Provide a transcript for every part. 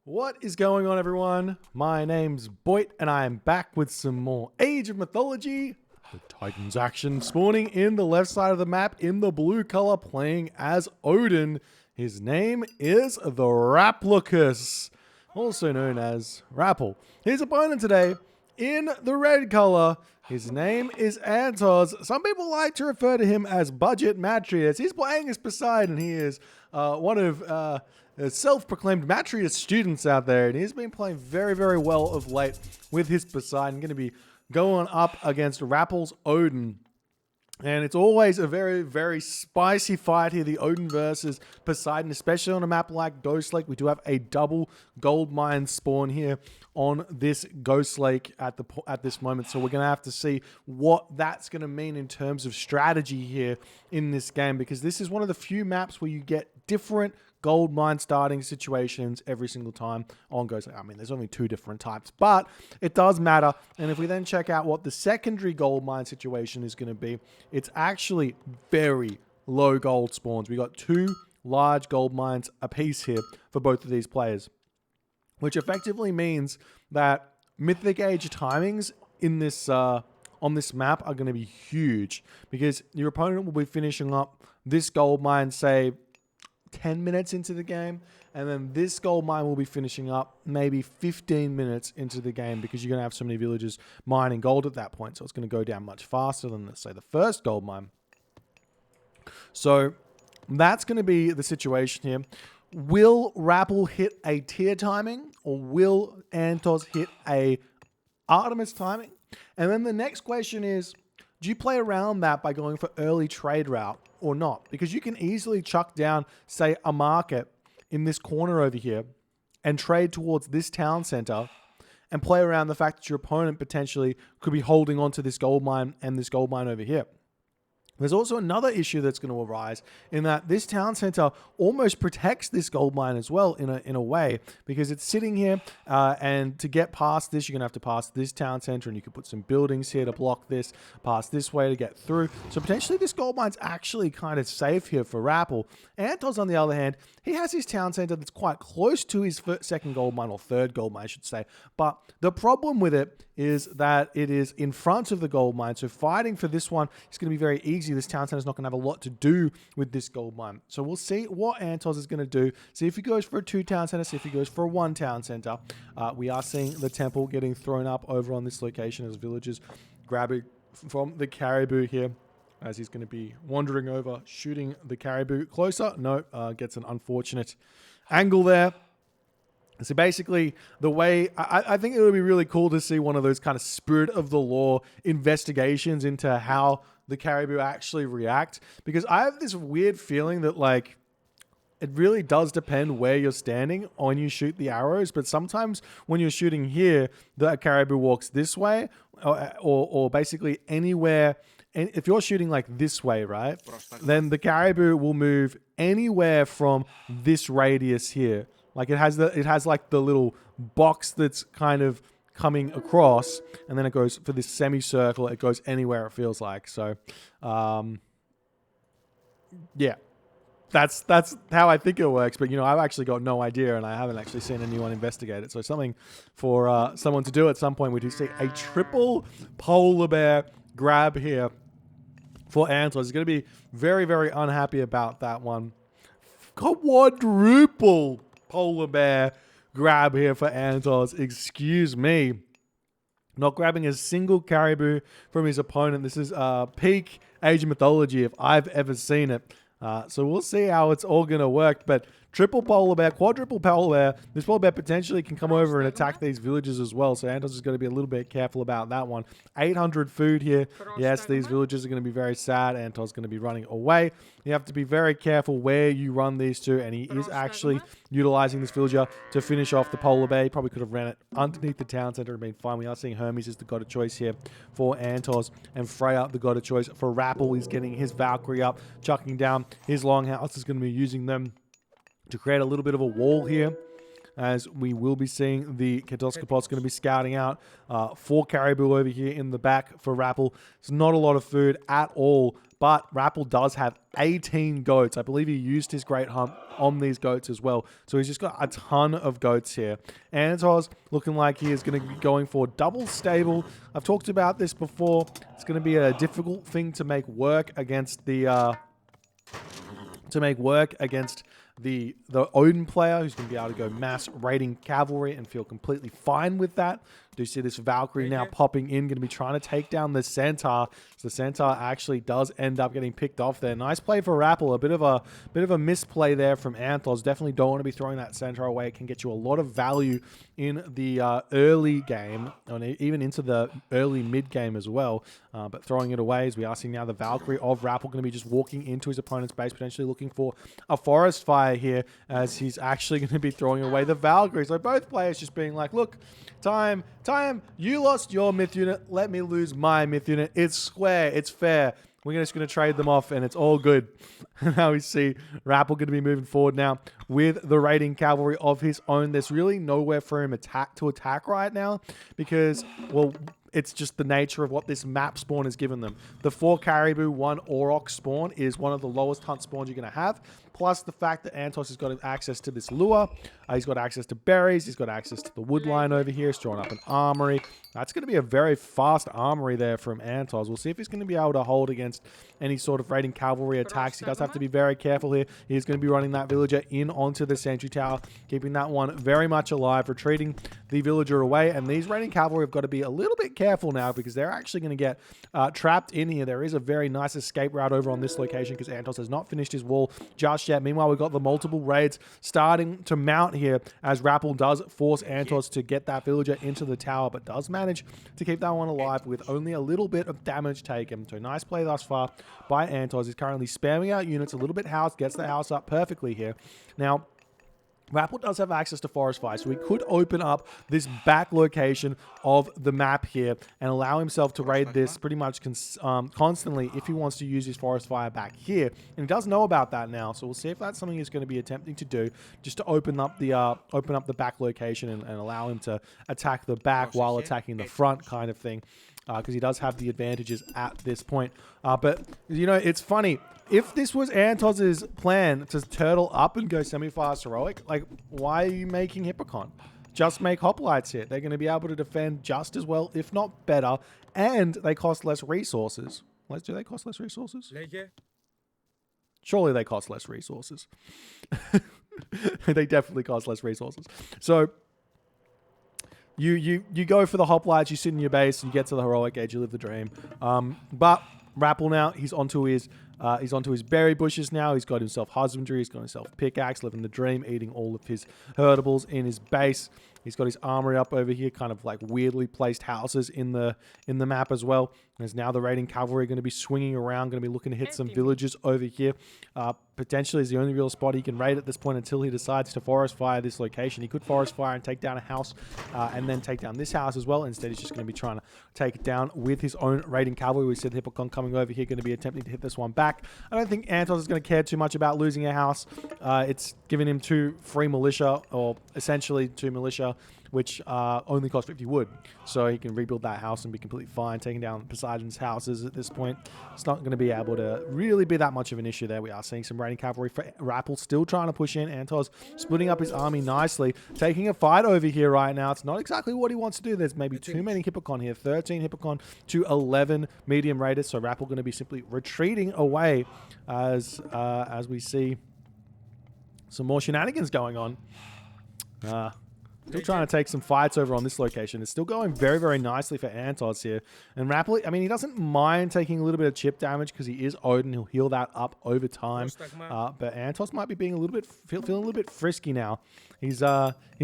What is going on, everyone? My name's Boit, and I am back with some more Age of Mythology. The Titans action spawning in the left side of the map in the blue color, playing as Odin. His name is the Locust, also known as Rapl. His opponent today in the red color, his name is 3antozz. Some people like to refer to him as Budget Matrius. He's playing as Poseidon. He is one of self-proclaimed Matrius students out there, and he's been playing very, very well of late with his Poseidon. Going to be going up against Rapl's Odin. And it's always a very, very spicy fight here, the Odin versus Poseidon, especially on a map like Ghost Lake. We do have a double gold mine spawn here on this Ghost Lake at this moment. So we're going to have to see what that's going to mean in terms of strategy here in this game, because this is one of the few maps where you get different gold mine starting situations every single time on Ghost Lake. I mean, there's only two different types, but it does matter. And if we then check out what the secondary gold mine situation is going to be, it's actually very low gold spawns. We got two large gold mines apiece here for both of these players, which effectively means that Mythic Age timings in this on this map are going to be huge, because your opponent will be finishing up this gold mine, say 10 minutes into the game, and then this gold mine will be finishing up maybe 15 minutes into the game, because you're going to have so many villagers mining gold at that point. So it's going to go down much faster than, let's say, the first gold mine. So that's going to be the situation here. Will Rapl hit a tier timing, or will 3antozz hit a Artemis timing? And then the next question is, do you play around that by going for early trade route or not? Because you can easily chuck down, say, a market in this corner over here and trade towards this town center and play around the fact that your opponent potentially could be holding on to this gold mine and this gold mine over here. There's also another issue that's going to arise in that this town center almost protects this gold mine as well in a way, because it's sitting here, and to get past this, you're going to have to pass this town center, and you could put some buildings here to block this, pass this way to get through. So potentially this gold mine's actually kind of safe here for Rapl. 3antozz, on the other hand, he has his town center that's quite close to his second gold mine, or third gold mine, I should say. But the problem with it is that it is in front of the gold mine. So fighting for this one is going to be very easy. This town center is not going to have a lot to do with this gold mine. So we'll see what 3antozz is going to do. See if he goes for a 2 town center, see if he goes for a 1 town center. We are seeing the temple getting thrown up over on this location as villagers grabbing from the caribou here, as he's going to be wandering over, shooting the caribou closer. No, gets an unfortunate angle there. So basically, the way, I think it would be really cool to see one of those kind of spirit of the law investigations into how the caribou actually react, because I have this weird feeling that, like, it really does depend where you're standing when you shoot the arrows, but sometimes when you're shooting here, the caribou walks this way, or basically anywhere. And if you're shooting like this way, right, then the caribou will move anywhere from this radius here. Like it has like the little box that's kind of coming across, and then it goes for this semicircle. It goes anywhere, it feels like. So, yeah, that's how I think it works. But, you know, I've actually got no idea, and I haven't actually seen anyone investigate it. So something for someone to do at some point. We do see a triple polar bear grab here for 3antozz. He's going to be very, very unhappy about that one. Quadruple polar bear grab here for 3antozz. Excuse me. Not grabbing a single caribou from his opponent. This is peak Age of Mythology if I've ever seen it. So we'll see how it's all going to work. But triple polar bear, quadruple polar bear. This polar bear potentially can come over and attack these villages as well. So 3antozz is going to be a little bit careful about that one. 800 food here. Yes, these villagers are going to be very sad. 3antozz is going to be running away. You have to be very careful where you run these to. And he is actually utilizing this villager to finish off the polar bear. He probably could have ran it underneath the town center and been fine. We are seeing Hermes as the god of choice here for 3antozz, and Freya the god of choice for Rapl. He's getting his Valkyrie up, chucking down his longhouse. Is going to be using them to create a little bit of a wall here. as we will be seeing the Ketoskopos going to be scouting out 4 caribou over here in the back for Rapl. It's not a lot of food at all, but Rapl does have 18 goats. I believe he used his Great Hunt on these goats as well. So he's just got a ton of goats here. 3antozz looking like he is going to be going for double stable. I've talked about this before. It's going to be a difficult thing to make work against the the Odin player, who's going to be able to go mass raiding cavalry and feel completely fine with that. Do see this Valkyrie now popping in, going to be trying to take down the Centaur. So the Centaur actually does end up getting picked off there. Nice play for Rapl. A bit of a misplay there from 3antozz. Definitely don't want to be throwing that Centaur away. It can get you a lot of value in the early game, and even into the early mid game as well. But throwing it away, as we are seeing now the Valkyrie of Rapl going to be just walking into his opponent's base, potentially looking for a forest fire here, as he's actually going to be throwing away the Valkyrie. So both players just being like, look, time, you lost your myth unit, let me lose my myth unit. It's square, it's fair. We're just going to trade them off, and it's all good. Now we see Rapl going to be moving forward now with the raiding cavalry of his own. There's really nowhere for him to attack right now because, well, it's just the nature of what this map spawn has given them. The 4 caribou, 1 auroch spawn is one of the lowest hunt spawns you're going to have. Plus the fact that 3antozz has got access to this lure. He's got access to berries. He's got access to the wood line over here. He's drawing up an armory. That's going to be a very fast armory there from 3antozz. We'll see if he's going to be able to hold against any sort of raiding cavalry attacks. He does have to be very careful here. He's going to be running that villager in onto the sentry tower, keeping that one very much alive, retreating the villager away. And these raiding cavalry have got to be a little bit careful now because they're actually going to get trapped in here. There is a very nice escape route over on this location because 3antozz has not finished his wall just yet. Meanwhile, we've got the multiple raids starting to mount here as Rapl does force 3antozz to get that villager into the tower, but does manage to keep that one alive with only a little bit of damage taken. So nice play thus far by 3antozz. He's currently spamming out units, a little bit house, gets the house up perfectly here. Now, Rapl does have access to forest fire, so he could open up this back location of the map here and allow himself to raid this pretty much constantly if he wants to use his forest fire back here. And he does know about that now, so we'll see if that's something he's going to be attempting to do, just to open up the back location and allow him to attack the back while attacking the front kind of thing. Because he does have the advantages at this point. But, you know, it's funny. If this was 3antozz's plan to turtle up and go semi-fast heroic, like, why are you making Hippocon? Just make hoplites here. They're going to be able to defend just as well, if not better, and they cost less resources. Do they cost less resources? Surely they cost less resources. They definitely cost less resources. So you go for the hoplites, you sit in your base, you get to the heroic age, you live the dream. But Rapl now, he's onto his berry bushes now. He's got himself husbandry, he's got himself pickaxe, living the dream, eating all of his herdables in his base. He's got his armory up over here, kind of like weirdly placed houses in the map as well. There's now the raiding cavalry going to be swinging around, going to be looking to hit some villages over here. Potentially is the only real spot he can raid at this point until he decides to forest fire this location. He could forest fire and take down a house and then take down this house as well. Instead, he's just going to be trying to take it down with his own raiding cavalry. We said Hippocon coming over here, going to be attempting to hit this one back. I don't think 3antozz is going to care too much about losing a house. It's giving him 2 free militia, or essentially 2 militia, which only cost 50 wood. So he can rebuild that house and be completely fine. Taking down Poseidon's houses at this point, it's not going to be able to really be that much of an issue there. We are seeing some raiding cavalry for Rapl still trying to push in. 3antozz splitting up his army nicely, taking a fight over here right now. It's not exactly what he wants to do. There's maybe too many Hippocon here. 13 Hippocon to 11 medium raiders. So Rapl going to be simply retreating away as we see some more shenanigans going on. Still trying to take some fights over on this location. It's still going very, very nicely for 3antozz here. And Rapl, I mean, he doesn't mind taking a little bit of chip damage because he is Odin. He'll heal that up over time. But 3antozz might be being feeling a little bit frisky now. He's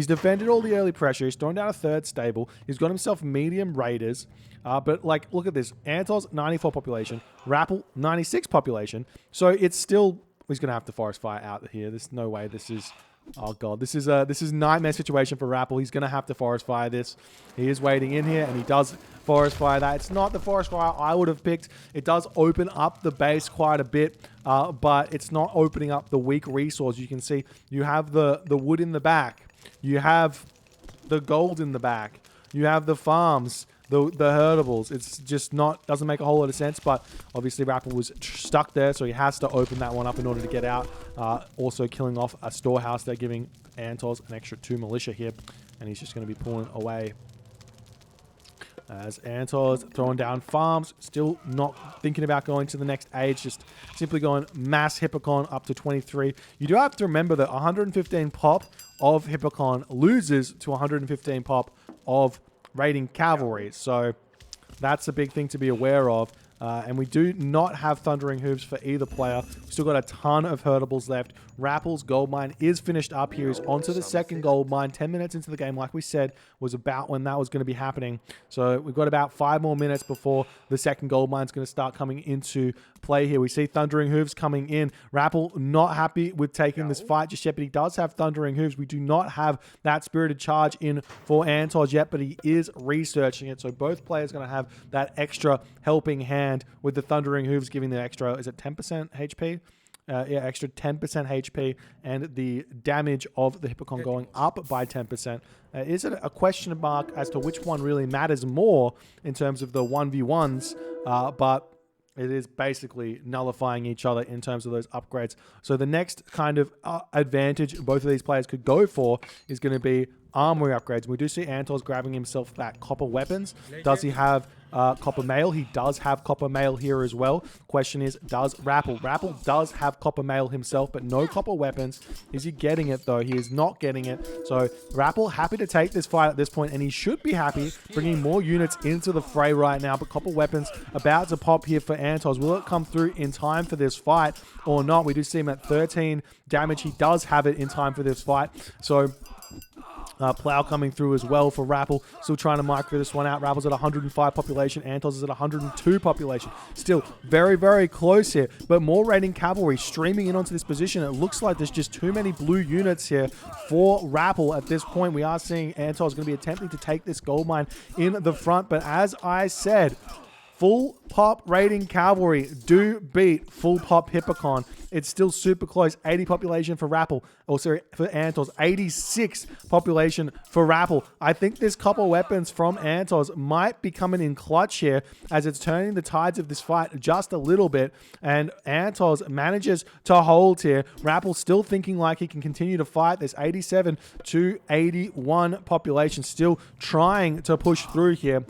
defended all the early pressure. He's thrown down a 3rd stable. He's got himself medium raiders. But like, look at this. 3antozz, 94 population. Rapl, 96 population. So it's still, he's going to have to forest fire out here. There's no way this is... Oh god, this is a nightmare situation for Rapl. He's going to have to forest fire this. He is waiting in here, and he does forest fire that. It's not the forest fire I would have picked. It does open up the base quite a bit, but it's not opening up the weak resource. You can see you have the wood in the back. You have the gold in the back. You have the farms, the herdables. It's just doesn't make a whole lot of sense, but obviously Rapl was stuck there, so he has to open that one up in order to get out. Also killing off a storehouse. They're giving 3antozz an extra 2 militia here, and he's just going to be pulling away. As 3antozz throwing down farms, still not thinking about going to the next age, just simply going mass Hippocon up to 23. You do have to remember that 115 pop of Hippocon loses to 115 pop of raiding cavalry, so that's a big thing to be aware of. And we do not have Thundering Hooves for either player. We've still got a ton of herdables left. Rapl's gold mine is finished up here. He's onto the second gold mine. 10 minutes into the game, like we said, was about when that was going to be happening. So we've got about 5 more minutes before the second gold mine is going to start coming into play here. We see Thundering Hooves coming in. Rapl not happy with taking this fight just yet, but he does have Thundering Hooves. We do not have that Spirited Charge in for 3antozz yet, but he is researching it. So both players are going to have that extra helping hand with the Thundering Hooves giving the extra, is it 10% HP? Yeah, extra 10% HP, and the damage of the Hippocon going up by 10%. Is it a question mark as to which one really matters more in terms of the 1v1s, but it is basically nullifying each other in terms of those upgrades. So the next kind of advantage both of these players could go for is going to be armory upgrades. We do see 3antozz grabbing himself that copper weapons. Does he have copper mail? He does have copper mail here as well. Question is, does Rapl? Rapl does have copper mail himself, but no copper weapons. Is he getting it though? He is not getting it. So Rapl happy to take this fight at this point, and he should be happy bringing more units into the fray right now. But copper weapons about to pop here for 3antozz. Will it come through in time for this fight or not? We do see him at 13 damage. He does have it in time for this fight. So Plow coming through as well for Rapl. Still trying to micro this one out. Rapple's at 105 population. 3antozz is at 102 population. Still very, very close here. But more raiding cavalry streaming in onto this position. It looks like there's just too many blue units here for Rapl at this point. We are seeing 3antozz going to be attempting to take this gold mine in the front. But as I said, full pop raiding cavalry do beat full pop Hippocon. It's still super close. 80 population for Rapl. Oh, sorry, for 3antozz. 86 population for Rapl. I think this copper weapons from 3antozz might be coming in clutch here as it's turning the tides of this fight just a little bit. And 3antozz manages to hold here. Rapl still thinking like he can continue to fight. There's 87 to 81 population. Still trying to push through here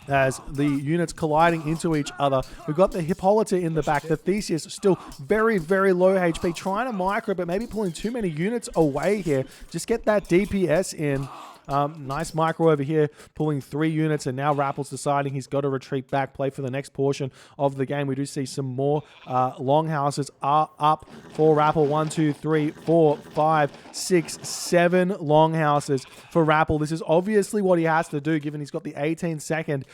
as the units colliding into each other. We've got the Hippolyta in the back. The Theseus still very, very low HP. Trying to micro, but maybe pulling too many units away here. Just get that DPS in. Nice micro over here, pulling 3 units, and now Rapl's deciding he's got to retreat back, play for the next portion of the game. We do see some more longhouses are up for Rapl. 1, 2, 3, 4, 5, 6, 7 longhouses for Rapl. This is obviously what he has to do, given he's got the 18-second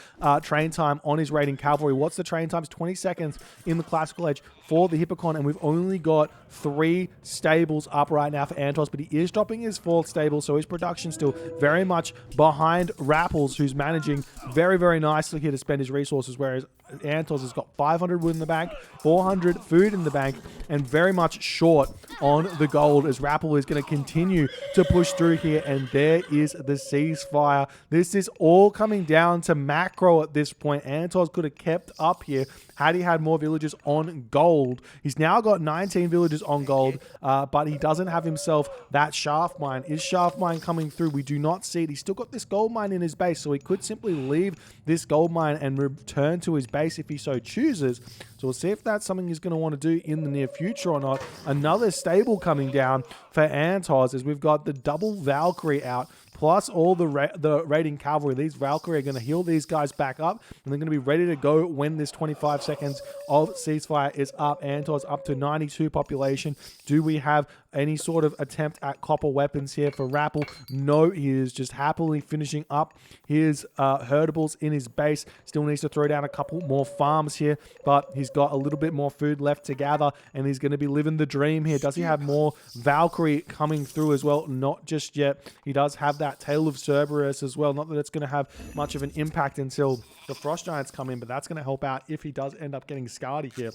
train time on his raiding cavalry. What's the train time? It's 20 seconds in the classical age for the Hippocon, and we've only got 3 stables up right now for 3antozz, but he is dropping his 4th stable, so his production still very much behind Rapl's, who's managing very, very nicely here to spend his resources, whereas 3antozz has got 500 wood in the bank, 400 food in the bank, and very much short on the gold as Rapl is going to continue to push through here. And there is the ceasefire. This is all coming down to macro at this point. 3antozz could have kept up here had he had more villagers on gold. He's now got 19 villagers on gold, but he doesn't have himself that shaft mine. Is shaft mine coming through? We do not see it. He's still got this gold mine in his base, so he could simply leave this gold mine and return to his base if he so chooses. So we'll see if that's something he's going to want to do in the near future or not. Another stable coming down for 3antozz as we've got the double Valkyrie out, plus all the raiding cavalry. These Valkyrie are going to heal these guys back up, and they're going to be ready to go when this 25 seconds of ceasefire is up. 3antozz up to 92 population. Do we have any sort of attempt at copper weapons here for Rapl? No, he is just happily finishing up his herdables in his base. Still needs to throw down a couple more farms here, but he's got a little bit more food left to gather, and he's going to be living the dream here. Does he have more Valkyrie coming through as well? Not just yet. He does have that Tail of Cerberus as well. Not that it's going to have much of an impact until the Frost Giants come in, but that's going to help out if he does end up getting Scardy here.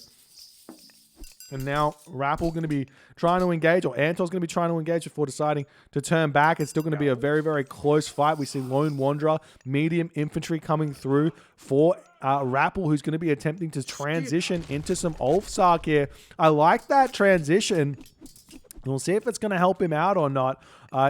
And now Rapl going to be trying to engage, or Antozz going to be trying to engage before deciding to turn back. It's still going to be a very, very close fight. We see Lone Wanderer, medium infantry coming through for Rapl, who's going to be attempting to transition into some Ulfsark here. I like that transition. We'll see if it's going to help him out or not.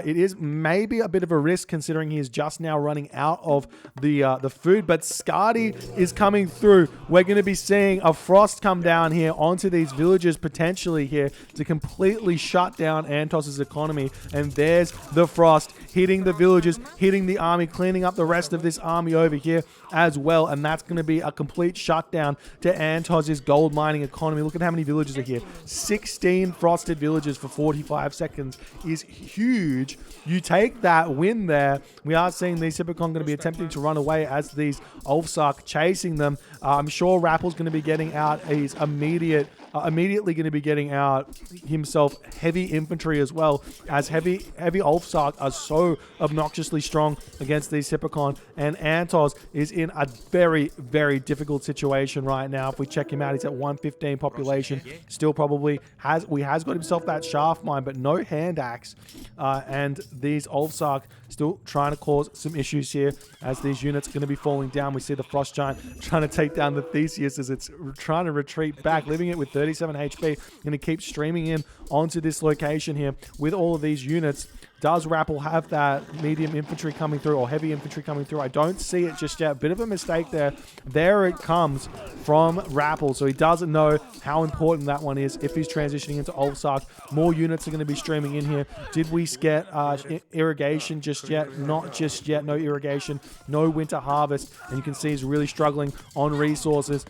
It is maybe a bit of a risk considering he is just now running out of the food, but Skadi is coming through. We're going to be seeing a frost come down here onto these villages potentially here to completely shut down Antozz's economy. And there's the frost hitting the villages, hitting the army, cleaning up the rest of this army over here as well. And that's going to be a complete shutdown to Antozz's gold mining economy. Look at how many villages are here. 16 frosted villages for 45 seconds is huge. You take that win there. We are seeing these Hippocon going to be attempting to run away as these Ulfsark chasing them. I'm sure Rappel's going to be getting out. He's immediately going to be getting out himself heavy infantry as well, as heavy Ulfsark are so obnoxiously strong against these Hippocon. And Antozz is in a very, very difficult situation right now. If we check him out, he's at 115 population. Still probably has got himself that shaft mine, but no hand axe. And these Ulfsark still trying to cause some issues here as these units are going to be falling down. We see the Frost Giant trying to take down the Theseus as it's trying to retreat back, leaving it with 37 HP. Going to keep streaming in onto this location here with all of these units. Does Rapl have that medium infantry coming through or heavy infantry coming through? I don't see it just yet. Bit of a mistake there. There it comes from Rapl. So he doesn't know how important that one is if he's transitioning into Ulfsark. More units are going to be streaming in here. Did we get irrigation just yet? Not just yet. No irrigation. No winter harvest. And you can see he's really struggling on resources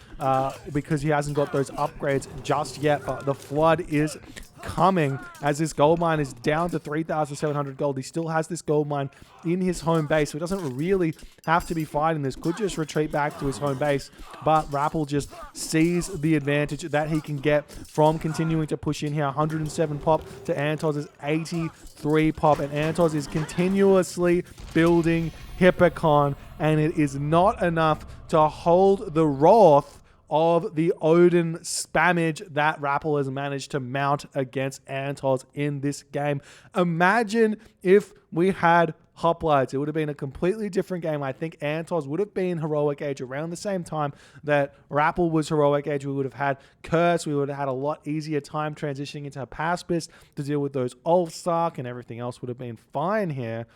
because he hasn't got those upgrades just yet. But the flood is coming as this gold mine is down to 3,700 gold. He still has this gold mine in his home base, so he doesn't really have to be fighting this. Could just retreat back to his home base, but Rapl just sees the advantage that he can get from continuing to push in here. 107 pop to Antozz's 83 pop, and Antozz is continuously building Hippocon, and it is not enough to hold the wrath of the Odin spammage that Rapl has managed to mount against Antozz in this game. Imagine if we had hoplites. It would have been a completely different game. I think Antozz would have been heroic age around the same time that Rapl was heroic age. We would have had curse. We would have had a lot easier time transitioning into Paspis to deal with those Ulfsark, and everything else would have been fine here.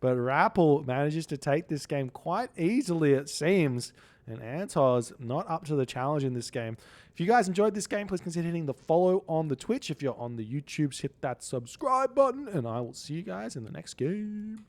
But Rapl manages to take this game quite easily, it seems. And Antozz not up to the challenge in this game. If you guys enjoyed this game, please consider hitting the follow on the Twitch. If you're on the YouTubes, hit that subscribe button. And I will see you guys in the next game.